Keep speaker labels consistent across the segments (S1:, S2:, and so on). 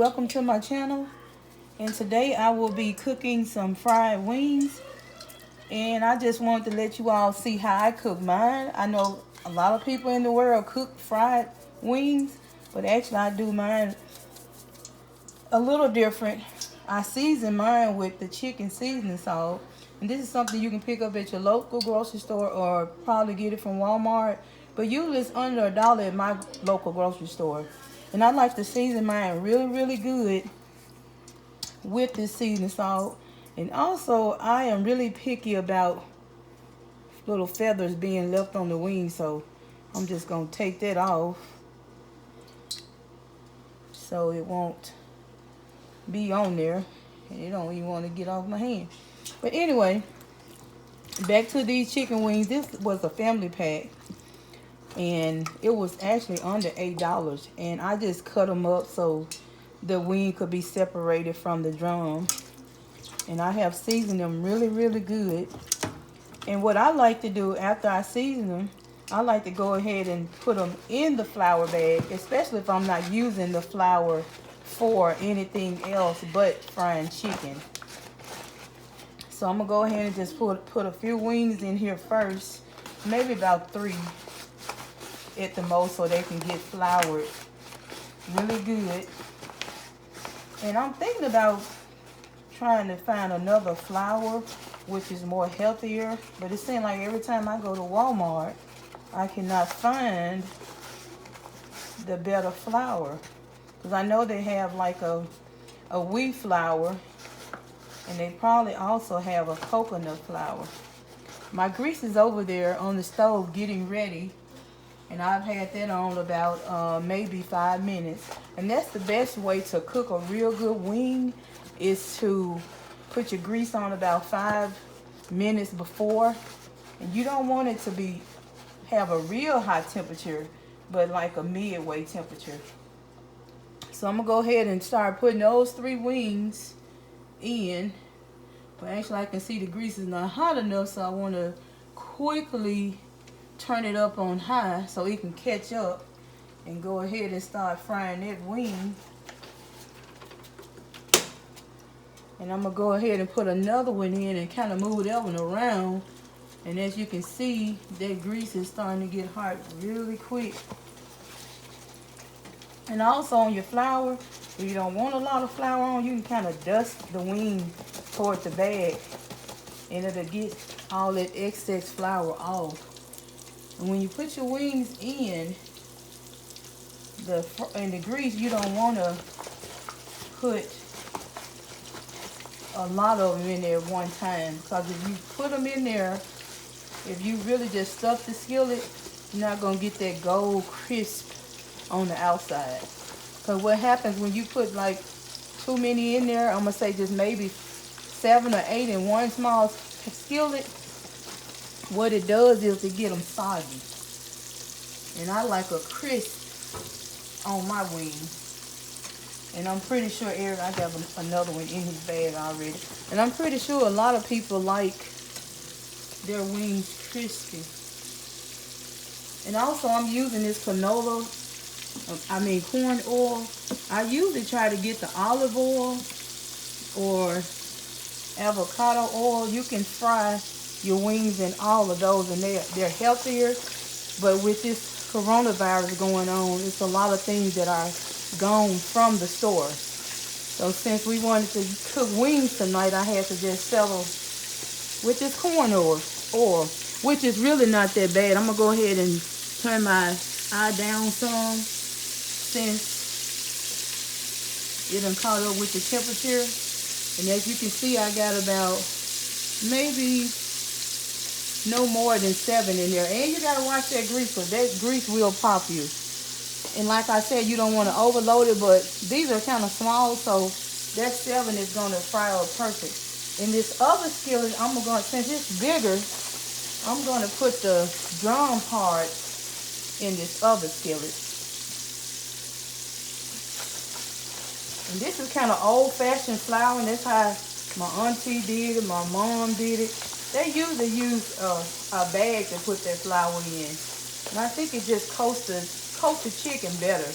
S1: welcome to my channel. And today I will be cooking some fried wings. And I just wanted to let you all see how I cook mine. I know a lot of people in the world cook fried wings, but actually I do mine a little different. I season mine with the chicken seasoning salt. And this is something you can pick up at your local grocery store or probably get it from Walmart. But usually it's under $1 at my local grocery store. And I like to season mine really, really good with this seasoning salt. And also, I am really picky about little feathers being left on the wings. So I'm just going to take that off so it won't be on there. And you don't even want to get off my hand. But anyway, back to these chicken wings. This was a family pack. And it was actually under $8. And I just cut them up so the wing could be separated from the drum. And I have seasoned them really, really good. And what I like to do after I season them, I like to go ahead and put them in the flour bag, especially if I'm not using the flour for anything else but frying chicken. So I'm going to go ahead and just put a few wings in here first, maybe about 3 at the most, so they can get floured really good. And I'm thinking about trying to find another flour which is more healthier, but it seems like every time I go to Walmart I cannot find the better flour, because I know they have like a wheat flour, and they probably also have a coconut flour. My grease is over there on the stove getting ready, and I've had that on about maybe 5 minutes. And that's the best way to cook a real good wing, is to put your grease on about 5 minutes before. And you don't want it to have a real high temperature, but like a midway temperature. So I'm gonna go ahead and start putting those 3 wings in. But actually I can see the grease is not hot enough, so I want to quickly turn it up on high so it can catch up, and go ahead and start frying that wing. And I'm gonna go ahead and put another one in and kind of move that one around. And as you can see, that grease is starting to get hot really quick. And also on your flour, if you don't want a lot of flour on, you can kind of dust the wing toward the bag, and it'll get all that excess flour off. And when you put your wings in the grease, you don't want to put a lot of them in there at one time, because if you put them in there, if you really just stuff the skillet, you're not going to get that gold crisp on the outside. Because what happens when you put like too many in there, I'm going to say just maybe 7 or 8 in one small skillet, what it does is to get them soggy. And I like a crisp on my wings. And I'm pretty sure Eric, I got another one in his bag already. And I'm pretty sure a lot of people like their wings crispy. And also I'm using this corn oil. I usually try to get the olive oil or avocado oil. You can fry your wings in all of those, and they're healthier. But with this coronavirus going on, it's a lot of things that are gone from the store. So since we wanted to cook wings tonight, I had to just settle with this corn oil, which is really not that bad. I'm gonna go ahead and turn my eye down some, since it done caught up with the temperature. And as you can see, I got about maybe no more than 7 in there. And you gotta watch that grease, because that grease will pop you. And like I said, you don't want to overload it, but these are kind of small, so that 7 is going to fry up perfect. In this other skillet, since it's bigger, I'm going to put the drum part in this other skillet. And this is kind of old-fashioned flour, and that's how my auntie did it, my mom did it. They usually use a bag to put that flour in. And I think it just coats the chicken better.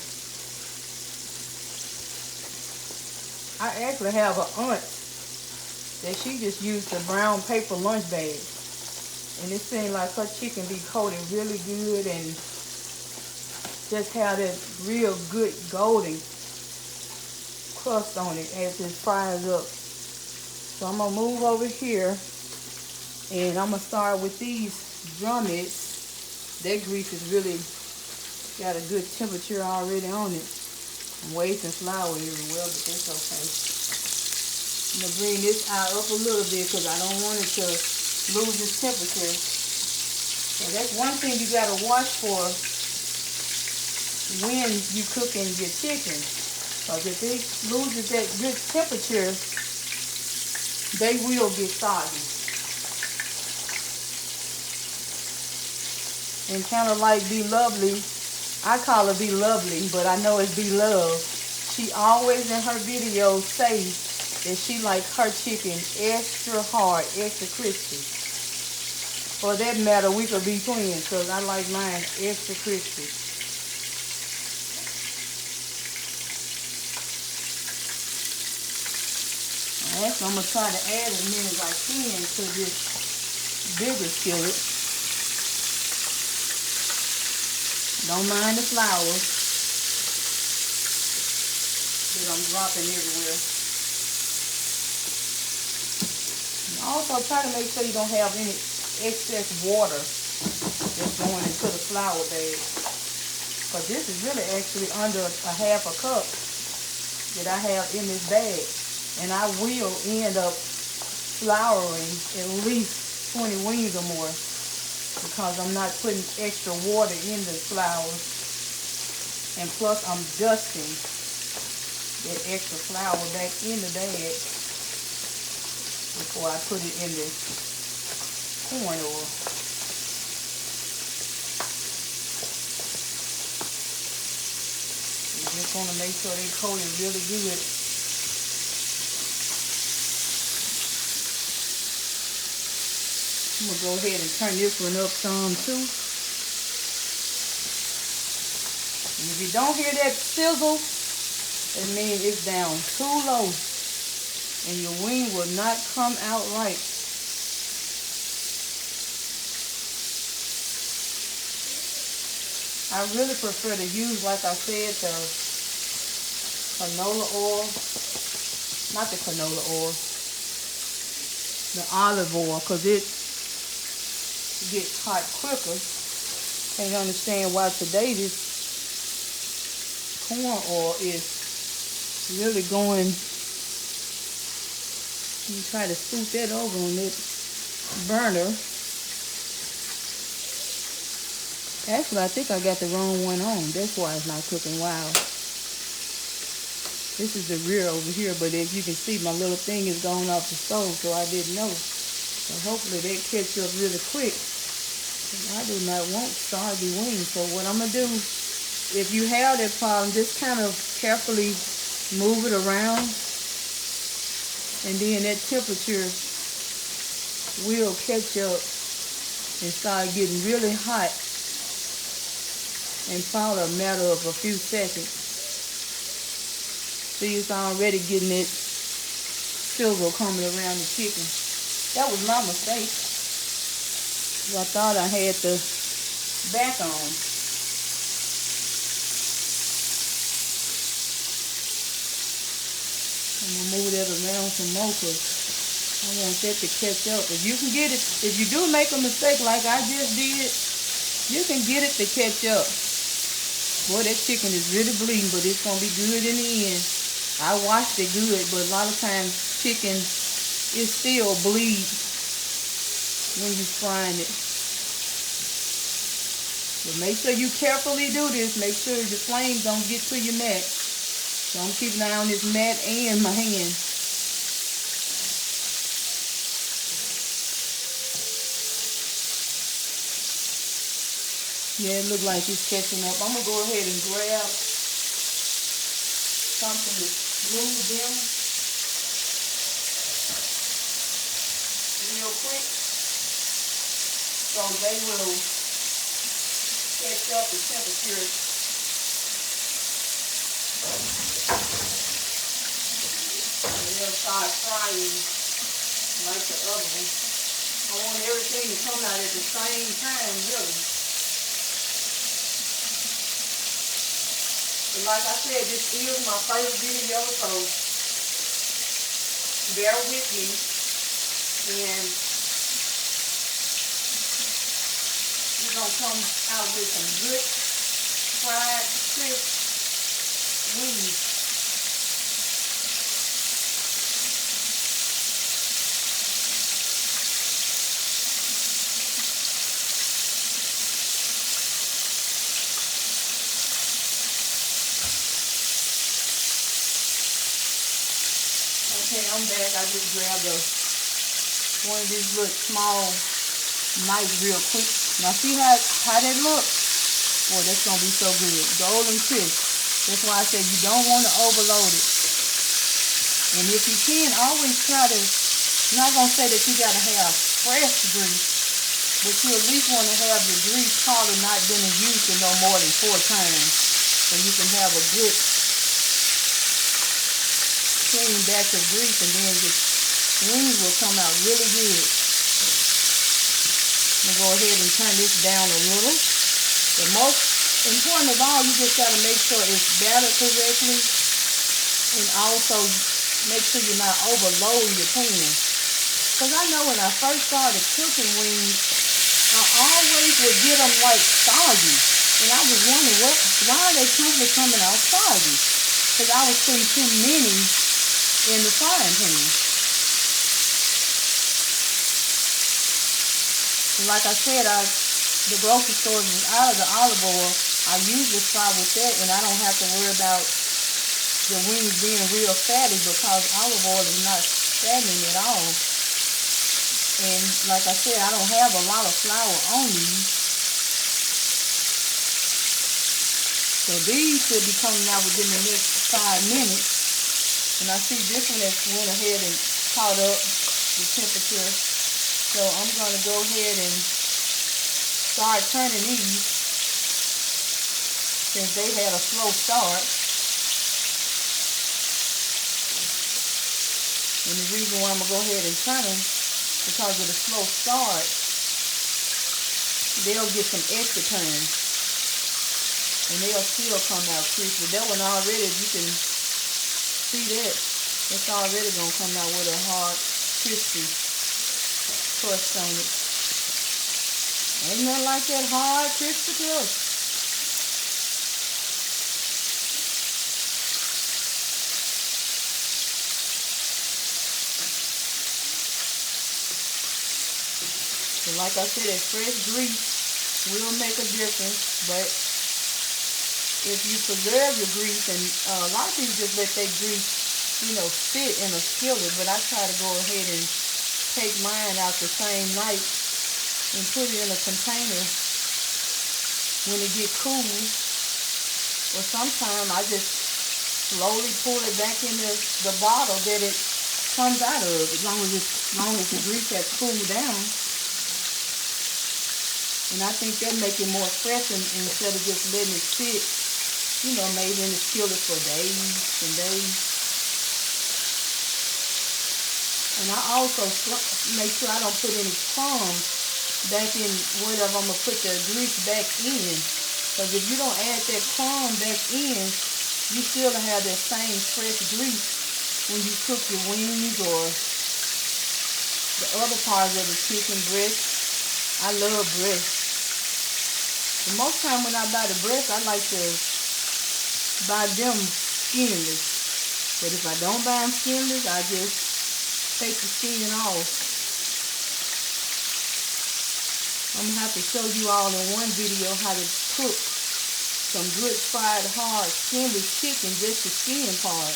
S1: I actually have an aunt that she just used the brown paper lunch bag. And it seemed like her chicken be coated really good and just have that real good golden crust on it as it fries up. So I'm gonna move over here and I'm gonna start with these drumettes. That grease is really got a good temperature already on it. I'm wasting flour everywhere, but that's okay. I'm gonna bring this out up a little bit because I don't want it to lose its temperature. So that's one thing you gotta watch for when you cooking your chicken. Because if it loses that good temperature, they will get soggy. And kind of like Be Lovely, I call her Be Lovely, but I know it's Be Love. She always in her videos say that she like her chicken extra hard, extra crispy. For that matter, we could be twins because I like mine extra crispy. Alright, so I'm going to try to add as many as I can to this bigger skillet. Don't mind the flour that I'm dropping everywhere. And also try to make sure you don't have any excess water that's going into the flour bag. Because this is really actually under a half a cup that I have in this bag. And I will end up flouring at least 20 wings or more because I'm not putting extra water in the flour. And plus I'm dusting that extra flour back in the bag before I put it in the corn oil. You just want to make sure they coat it really good. I'm going to go ahead and turn this one up some too. And if you don't hear that sizzle, it means it's down too low and your wing will not come out right. I really prefer to use, like I said, the canola oil, not the canola oil, the olive oil, because it gets hot quicker. Can't understand why today this corn oil is really going. You try to scoop that over on that burner. Actually, I think I got the wrong one on. That's why it's not cooking wild. This is the rear over here, but as you can see, my little thing is going off the stove, so I didn't know. So hopefully they catch up really quick. I do not want soggy wings. So what I'm going to do, if you have that problem, just kind of carefully move it around. And then that temperature will catch up and start getting really hot in probably a matter of a few seconds. See, it's already getting that sizzle coming around the chicken. That was my mistake. I thought I had the back on. I'm going to move that around some more because I want that to catch up. If you can get it, if you do make a mistake like I just did, you can get it to catch up. Boy, that chicken is really bleeding, but it's going to be good in the end. I washed it good, but a lot of times chicken is still bleed when you're frying it. But make sure you carefully do this. Make sure the flames don't get to your mat. So I'm keeping an eye on this mat and my hand. Yeah, it looks like it's catching up. I'm going to go ahead and grab something to move them real quick so they will catch up the temperature. start frying like the other one. I want everything to come out at the same time, really. But like I said, this is my first video, so bear with me. And we're going to come out with some good fried crisp wings. Okay, I'm back. I just grabbed one of these little small knives real quick. Now see how that looks? Boy, that's going to be so good. Golden crisp. That's why I said you don't want to overload it. And if you can, always try to, I'm not going to say that you got to have fresh grease, but you at least want to have your grease probably not been in use in no more than 4 times. So you can have a good clean batch of grease, and then your wings will come out really good. I'm going to go ahead and turn this down a little. The most important of all, you just got to make sure it's battered correctly, and also make sure you're not overloading your pan. Because I know when I first started cooking wings, I always would get them like soggy. And I was wondering, why are they constantly coming out soggy? Because I was putting too many in the frying pan. And like I said, the grocery store is out of the olive oil. I usually fry with that, and I don't have to worry about the wings being real fatty because olive oil is not fattening at all. And like I said, I don't have a lot of flour on these. So these should be coming out within the next 5 minutes. And I see this one has went ahead and caught up the temperature. So I'm going to go ahead and start turning these since they had a slow start. And the reason why I'm going to go ahead and turn them, because of the slow start, they'll get some extra turns. And they'll still come out crispy. That one already, you can see that, it's already going to come out with a hard, crispy crust on it. Ain't nothing like that hard, crispy crust. So like I said, that fresh grease will make a difference, but if you preserve your grease, and a lot of people just let that grease, sit in a skillet, but I try to go ahead and take mine out the same night and put it in a container when it get cool. Or sometimes I just slowly pour it back in the bottle that it comes out of, as long as the grease has cooled down. And I think that make it more fresh instead of just letting it sit, maybe in the skillet for days and days. And I also make sure I don't put any crumbs back in whatever I'm going to put the grease back in. Because if you don't add that crumb back in, you still have that same fresh grease when you cook your wings or the other parts of the chicken breast. I love breast. And most time when I buy the breast, I like to buy them skinless. But if I don't buy them skinless, I just take the skin off. I'm going to have to show you all in one video how to cook some good fried hard skinless chicken, just the skin part.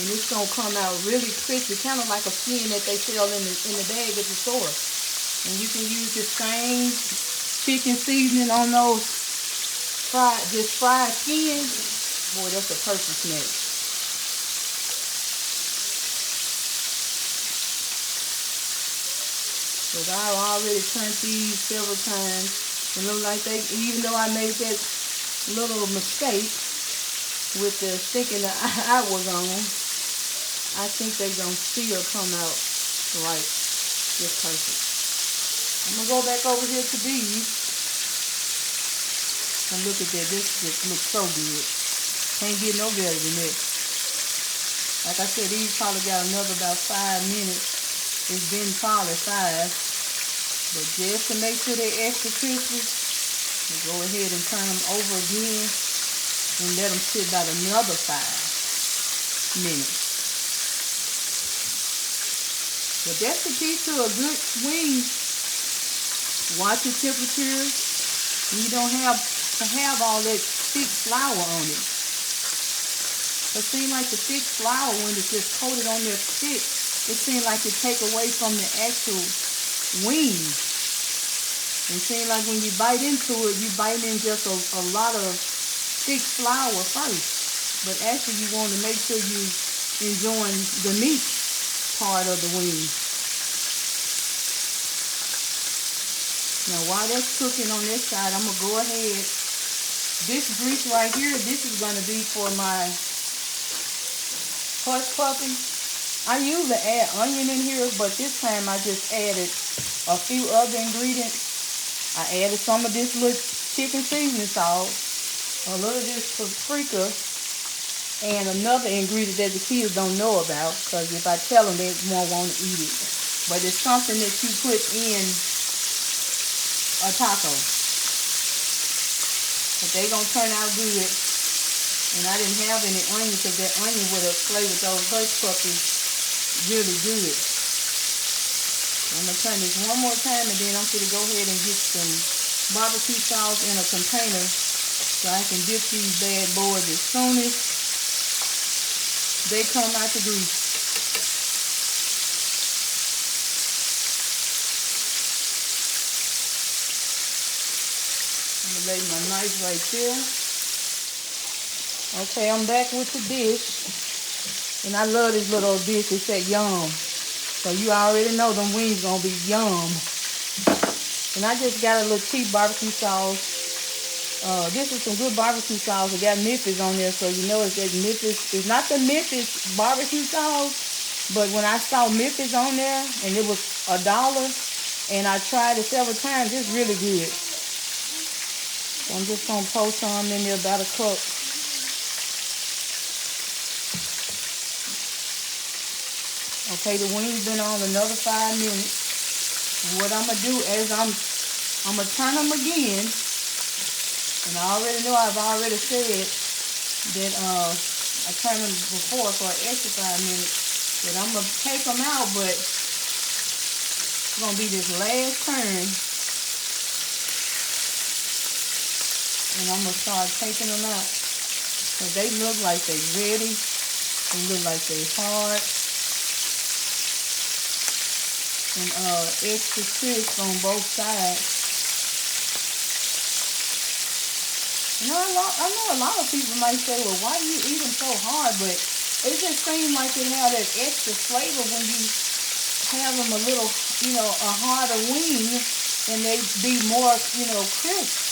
S1: And it's going to come out really crispy, kind of like a skin that they sell in the bag at the store. And you can use the same chicken seasoning on those fried skins. Boy, that's a perfect snack. So I've already turned these several times. It look like even though I made that little mistake with the thinking the eye was on, I think they're going to still come out right. Just perfect. I'm going to go back over here to these. And look at that. This just looks so good. Can't get no better than that. Like I said, these probably got another about 5 minutes. It's been probably 5. But just to make sure they're extra crispy, go ahead and turn them over again and let them sit about another 5 minutes. But that's the key to a good wing. Watch your temperature. You don't have to have all that thick flour on it. It seems like the thick flour, when it's just coated on there thick, it seems like it take away from the actual wing. It seems like when you bite into it, you bite in just a lot of thick flour first. But actually, you want to make sure you enjoying the meat part of the wing. Now, while that's cooking on this side, I'm going to go ahead. This grease right here, this is going to be for my hush puppy. I usually add onion in here, but this time I just added a few other ingredients. I added some of this little chicken seasoning sauce, a little of this paprika, and another ingredient that the kids don't know about, because if I tell them, they won't want to eat it. But it's something that you put in a taco. But they gonna turn out good. And I didn't have any onion because that onion would have flavored those hush puppies really good. I'm gonna turn this one more time, and then I'm gonna go ahead and get some barbecue sauce in a container so I can dip these bad boys as soon as they come out the grease. I'm gonna lay my knife right there. Okay, I'm back with the dish. And I love this little dish. It said yum. So you already know them wings gonna be yum. And I just got a little cheap barbecue sauce. This is some good barbecue sauce. It got Memphis on there, so you know it's that Memphis. It's not the Memphis barbecue sauce, but when I saw Memphis on there and it was $1, and I tried it several times, it's really good. So I'm just gonna pour some in there, about a cup. Okay, the wings been on another 5 minutes. And what I'm gonna do is I'm gonna turn them again. And I already know, I've already said that I turned them before for an extra 5 minutes. That I'm gonna take them out, but it's gonna be this last turn. And I'm gonna start taking them out. Because they look like they ready. They look like they hard. And extra crisp on both sides. You know, I know a lot of people might say, well, why do you eat them so hard? But it just seems like it have that extra flavor when you have them a little, you know, a harder wing, and they be more, you know, crisp.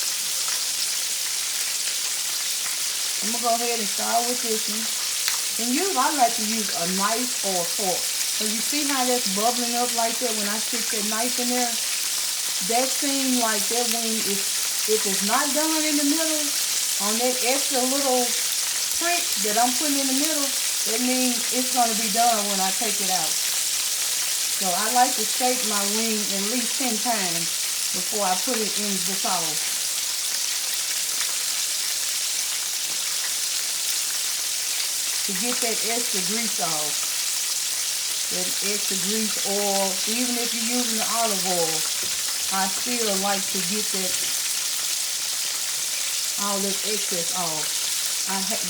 S1: I'm going to go ahead and start with this one. And usually I like to use a knife or a fork. So you see how that's bubbling up like that when I stick that knife in there? That seems like that wing is, if it's not done in the middle, on that extra little prick that I'm putting in the middle, that means it's going to be done when I take it out. So I like to shake my wing at least 10 times before I put it in the sauce. To get that extra grease off. That extra grease, oil, even if you're using the olive oil, I still like to get that, all that excess off.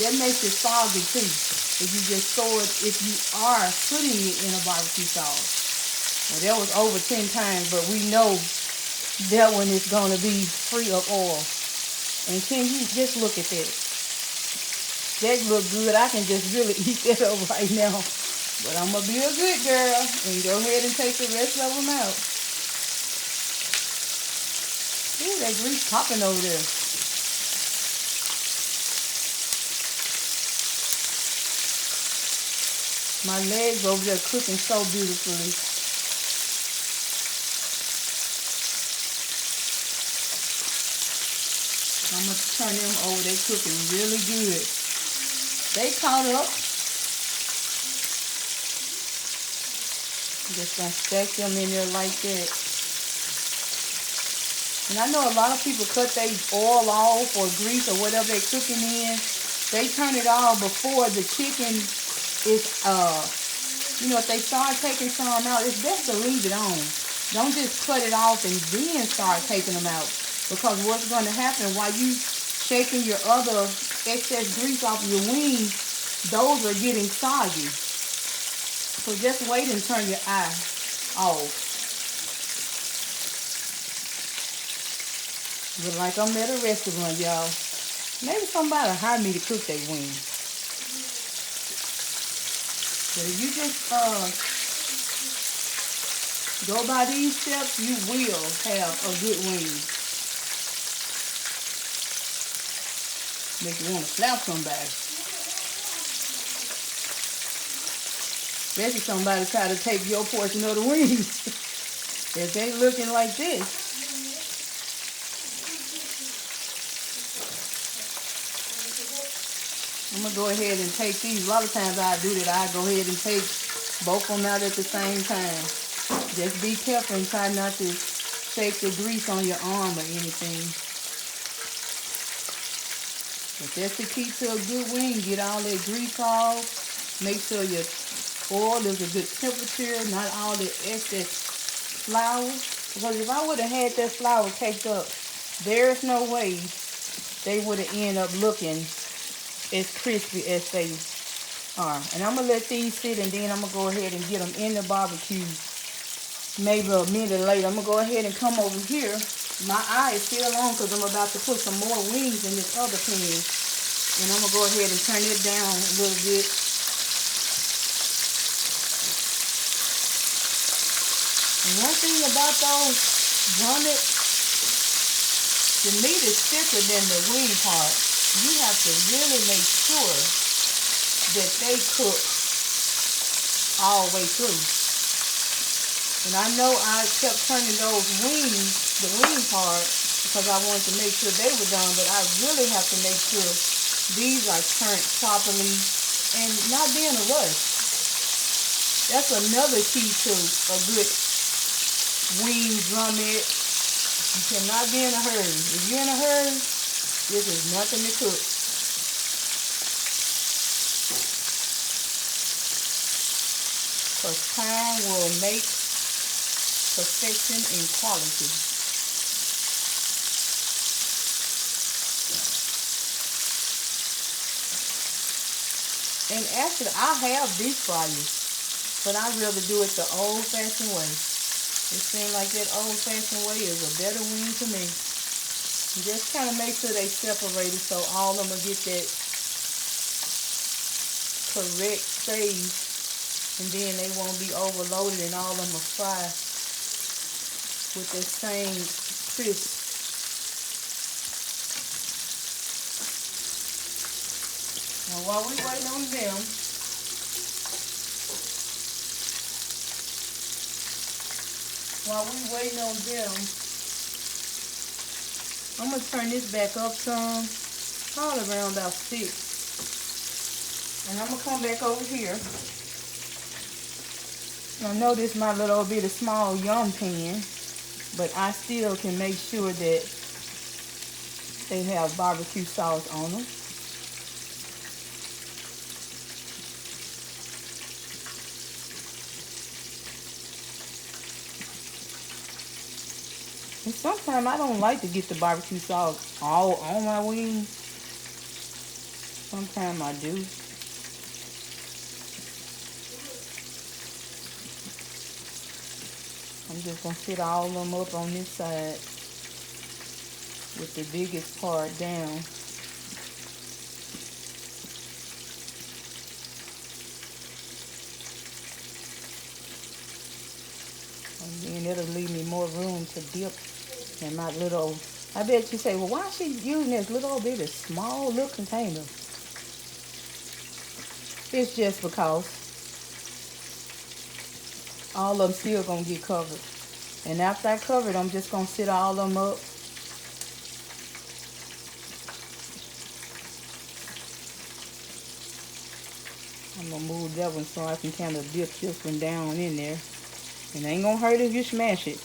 S1: That makes it soggy too, if you just throw it, if you are putting it in a barbecue sauce. Well, that was over 10 times, but we know that one is going to be free of oil. And can you just look at that? That look good. I can just really eat that up right now. But I'm going to be a good girl and go ahead and take the rest of them out. Ooh, that grease popping over there. My legs over there cooking so beautifully. I'm going to turn them over. They cooking really good. They caught up. Just going to stack them in there like that. And I know a lot of people cut their oil off or grease or whatever they're cooking in. They turn it off before the chicken is, if they start taking some out, it's best to leave it on. Don't just cut it off and then start taking them out. Because what's going to happen while you shaking your other excess grease off of your wings, those are getting soggy. So just wait and turn your eye off. Look like I'm at a restaurant, y'all. Maybe somebody hire me to cook their wings. But if you just go by these steps, you will have a good wing. Make you want to slap somebody. Especially somebody try to take your portion of the wings. If they looking like this. I'm going to go ahead and take these. A lot of times I do that. I go ahead and take both of them out at the same time. Just be careful and try not to shake the grease on your arm or anything. But that's the key to a good wing. Get all that grease off. Make sure your oil is a good temperature. Not all the excess flour. Because if I would have had that flour caked up, there's no way they would have ended up looking as crispy as they are. And I'm going to let these sit, and then I'm going to go ahead and get them in the barbecue maybe a minute later. I'm going to go ahead and come over here. My eye is still on because I'm about to put some more wings in this other pan. And I'm going to go ahead and turn it down a little bit. And one thing about those drumettes, the meat is thicker than the wing part. You have to really make sure that they cook all the way through. And I know I kept turning those wings, the wing part, because I wanted to make sure they were done, but I really have to make sure these are turned properly and not being a rush. That's another key to a good wing drumette. You cannot be in a hurry. If you're in a hurry, this is nothing to cook. Because time will make perfection in quality. And actually, I have deep fryers, but I'd rather do it the old-fashioned way. It seems like that old-fashioned way is a better wing to me. Just kind of make sure they separated so all of them will get that correct stage, and then they won't be overloaded and all of them will fry with the same crisp. Now while we waiting on them, I'm going to turn this back up some, probably around about 6. And I'm going to come back over here. I know this is my little bit of small yum pan, but I still can make sure that they have barbecue sauce on them. And sometimes I don't like to get the barbecue sauce all on my wings. Sometimes I do. I'm just going to sit all of them up on this side with the biggest part down. And then it'll leave me more room to dip in my little, I bet you say, well, why is she using this little bitty small little container? It's just because all of them still gonna get covered. And after I cover it, I'm just gonna sit all of them up. I'm gonna move that one so I can kind of dip this one down in there. And it ain't gonna hurt if you smash it.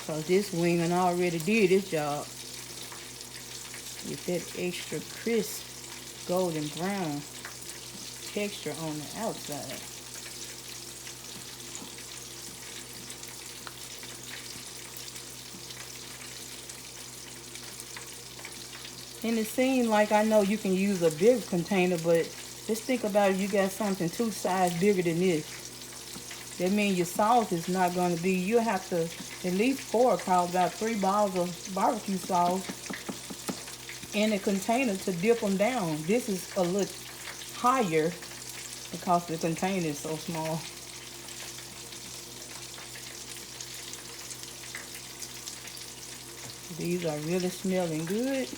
S1: Cause this wing and already did its job. With that extra crisp golden brown texture on the outside. And it seems like I know you can use a bigger container, but just think about if you got something 2 sizes bigger than this. That means your sauce is not going to be, you'll have to at least pour probably about 3 bottles of barbecue sauce in a container to dip them down. This is a little higher because the container is so small. These are really smelling good.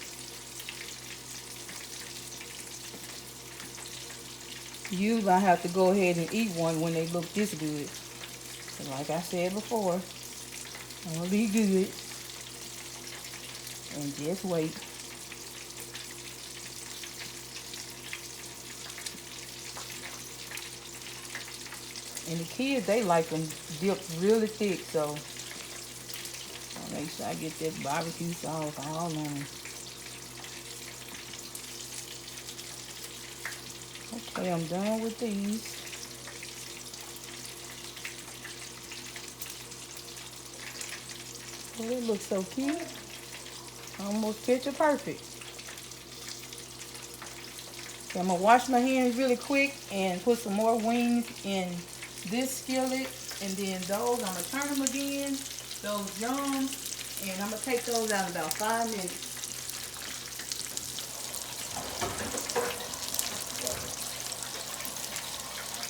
S1: Usually I have to go ahead and eat one when they look this good. But like I said before, I'm gonna be good and just wait. And the kids, they like them dipped really thick, so I'll make sure I get that barbecue sauce all on them. Okay, I'm done with these. Oh, it looks so cute. Almost picture perfect. So I'm gonna wash my hands really quick and put some more wings in this skillet, and then those I'm gonna turn them again, those yums, and I'm gonna take those out in about 5 minutes.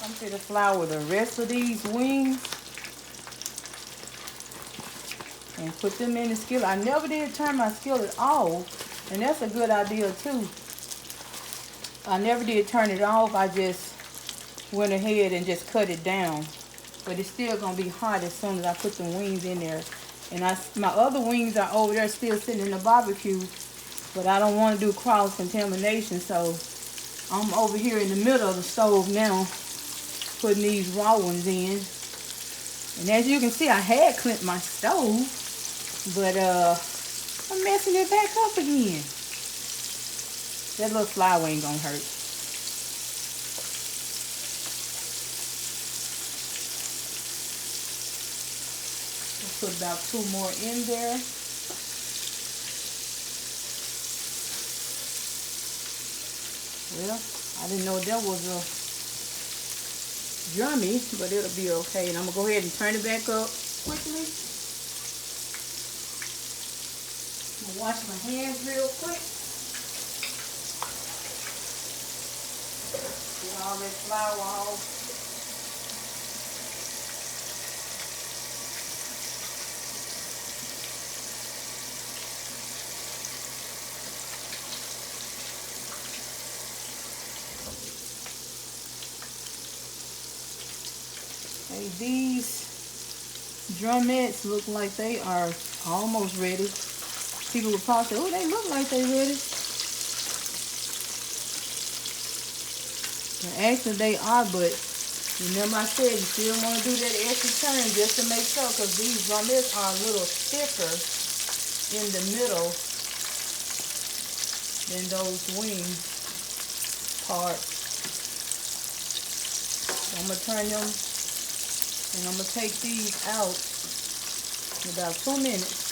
S1: I'm gonna flour the rest of these wings and put them in the skillet. I never did turn my skillet off, and that's a good idea too. I never did turn it off. I just went ahead and just cut it down. But it's still gonna be hot as soon as I put the wings in there. And my other wings are over there still sitting in the barbecue, but I don't want to do cross-contamination, so I'm over here in the middle of the stove now, putting these raw ones in. And as you can see, I had clamped my stove, but I'm messing it back up again. That little flour ain't gonna hurt. Put about 2 more in there. Well, I didn't know that was a drummy, but it'll be okay. And I'm gonna go ahead and turn it back up quickly. I'm gonna wash my hands real quick. Get all that flour off. Hey, these drumettes look like they are almost ready. People would probably say, oh, they look like they ready. And actually they are, but remember I said you still want to do that extra turn just to make sure, because these drumettes are a little thicker in the middle than those wing parts. So I'm going to turn them. And I'm going to take these out in about 2 minutes.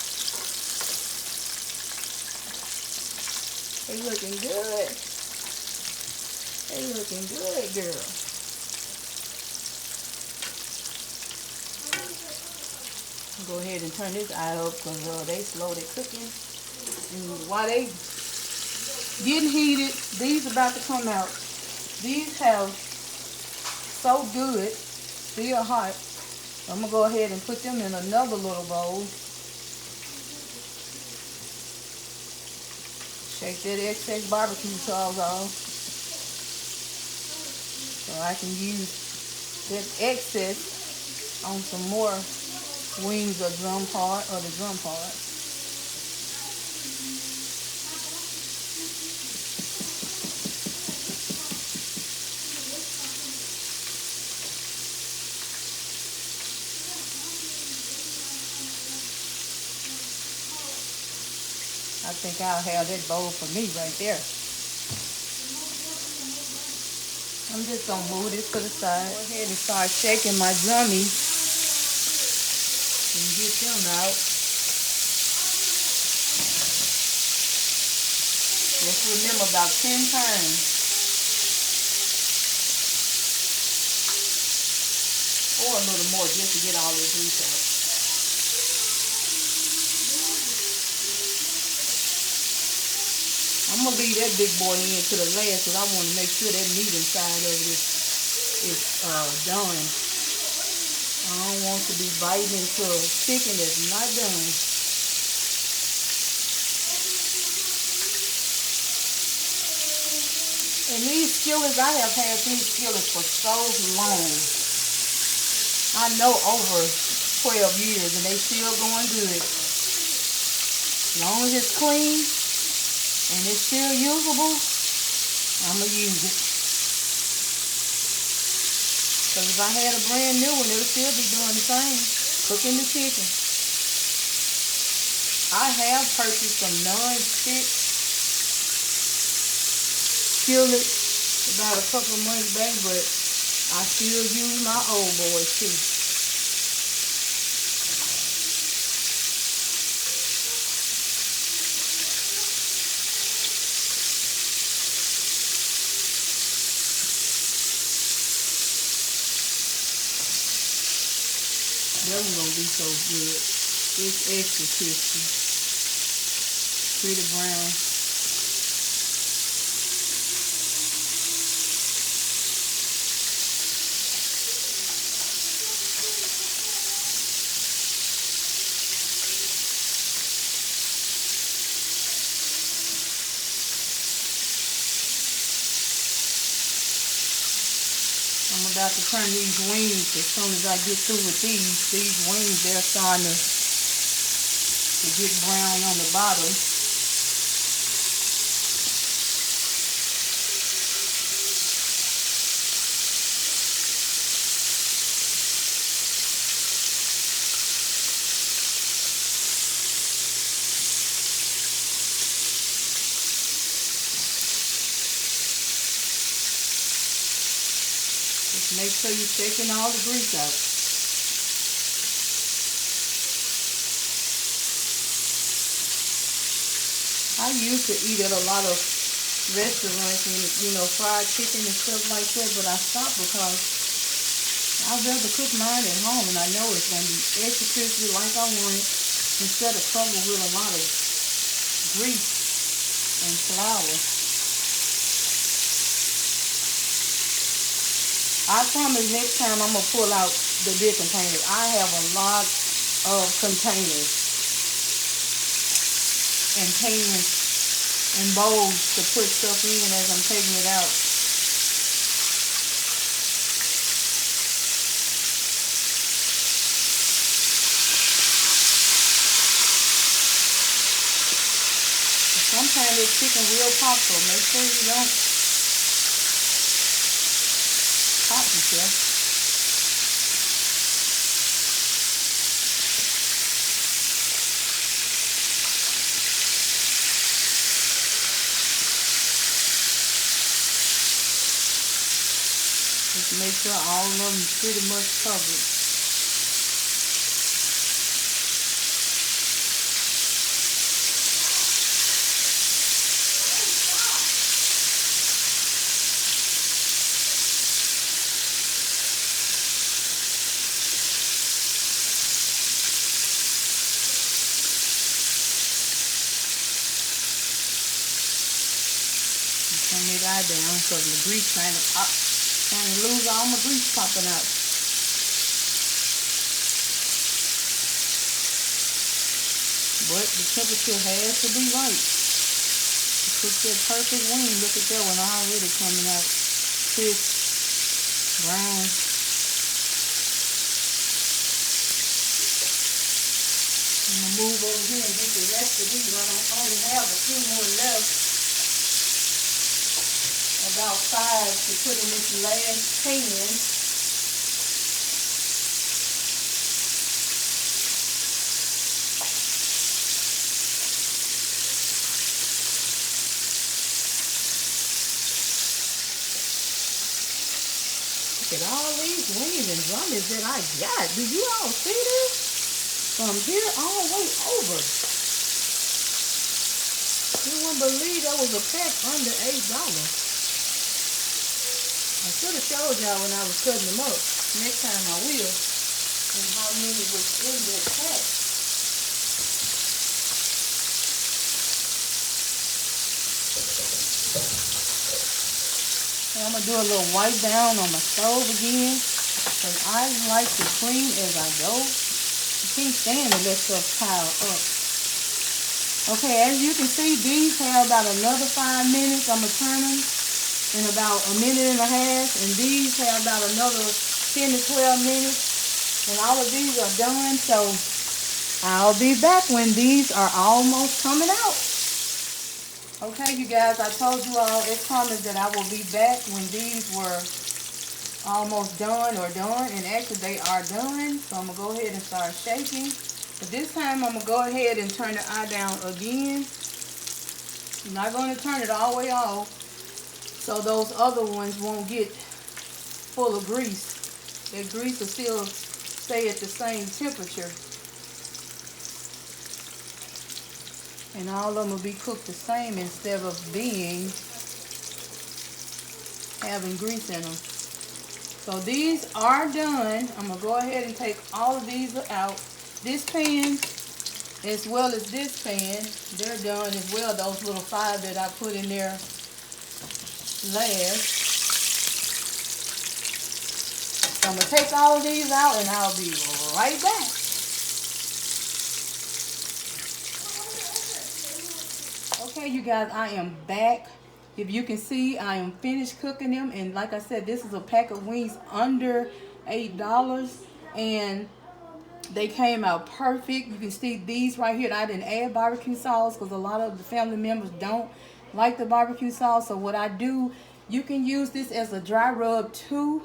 S1: They looking good. They looking good, girl. Go ahead and turn this eye up because they slowly cooking. And while they getting heated, these about to come out. These have so good, still hot. I'm going to go ahead and put them in another little bowl. Shake that excess barbecue sauce off. So I can use that excess on some more wings or drum part or the drum part. I think I'll have that bowl for me right there. I'm just gonna move this to the side. Go ahead and start shaking my drummies and get them out. Just remember about 10 turns. Or a little more just to get all the grease out. I'm going to leave that big boy in to the last because I want to make sure that meat inside of it is done. I don't want to be biting into a chicken that's not done. And these skillets, I have had these skillets for so long. I know over 12 years and they still going good. As long as it's clean and it's still usable, I'm going to use it. Because if I had a brand new one, it would still be doing the same, cooking the chicken. I have purchased some non-stick skillets about a couple of months back, but I still use my old boys too. That one's gonna be so good. It's extra crispy. Pretty brown. I'm about to turn these wings as soon as I get through with these. These wings, they're starting to get brown on the bottom. Just make sure you're shaking all the grease out. I used to eat at a lot of restaurants and, fried chicken and stuff like that, but I stopped because I'd rather cook mine at home and I know it's going to be extra crispy like I want it instead of covered with a lot of grease and flour. I promise next time I'm going to pull out the big containers. I have a lot of containers and pans and bowls to put stuff in as I'm taking it out. Sometimes this chicken will pop, so make sure you don't pop yourself. Just make sure all of them are pretty much covered. Turn it eye down so the grease trying to lose all my grease popping out. But the temperature has to be right to cook that perfect wing. Look at that one already coming out crisp. brown. I'm gonna move over here and get the rest of these. I don't only have a few more left. About 5 to put in this last pan. Look at all these wings and drummers that I got. Do you all see this? From here all the way over. You wouldn't believe that was a pack under $8. I should have showed y'all when I was cutting them up. Next time I will. And how many was in that pack. And I'm going to do a little wipe down on my stove again. Because I like to clean as I go. You can't stand to let stuff pile up. Okay, as you can see, these have about another 5 minutes. I'm going to turn them in about a minute and a half. And these have about another 10 to 12 minutes. And all of these are done. So I'll be back when these are almost coming out. Okay, you guys, I told you all it promised that I will be back when these were almost done or done. And actually they are done. So I'm going to go ahead and start shaking. But this time I'm going to go ahead and turn the eye down again. I'm not going to turn it all the way off so those other ones won't get full of grease. That grease will still stay at the same temperature. And all of them will be cooked the same instead of having grease in them. So these are done. I'm going to go ahead and take all of these out. This pan as well as this pan, they're done as well. Those little 5 that I put in there last. So I'm going to take all of these out and I'll be right back. Okay, you guys, I am back. If you can see, I am finished cooking them. And like I said, this is a pack of wings under $8. And they came out perfect. You can see these right here. I didn't add barbecue sauce because a lot of the family members don't like the barbecue sauce. So what I do, you can use this as a dry rub too,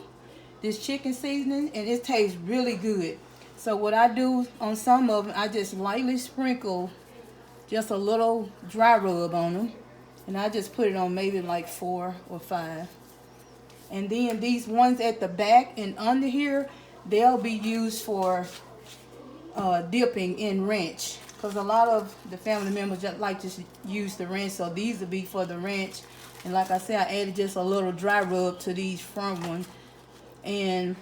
S1: this chicken seasoning, and it tastes really good. So what I do on some of them, I just lightly sprinkle just a little dry rub on them. And I just put it on maybe like 4 or 5. And then these ones at the back and under here, they'll be used for dipping in ranch, because a lot of the family members just like to use the ranch. So these will be for the ranch. And like I said, I added just a little dry rub to these front ones. And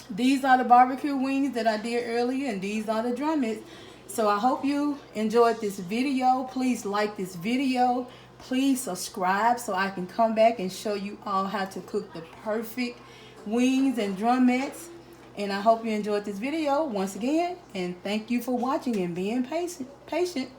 S1: these are the barbecue wings that I did earlier, and these are the drumettes. So I hope you enjoyed this video. Please like this video. Please subscribe so I can come back and show you all how to cook the perfect wings and drumettes. And I hope you enjoyed this video once again. And thank you for watching and being patient.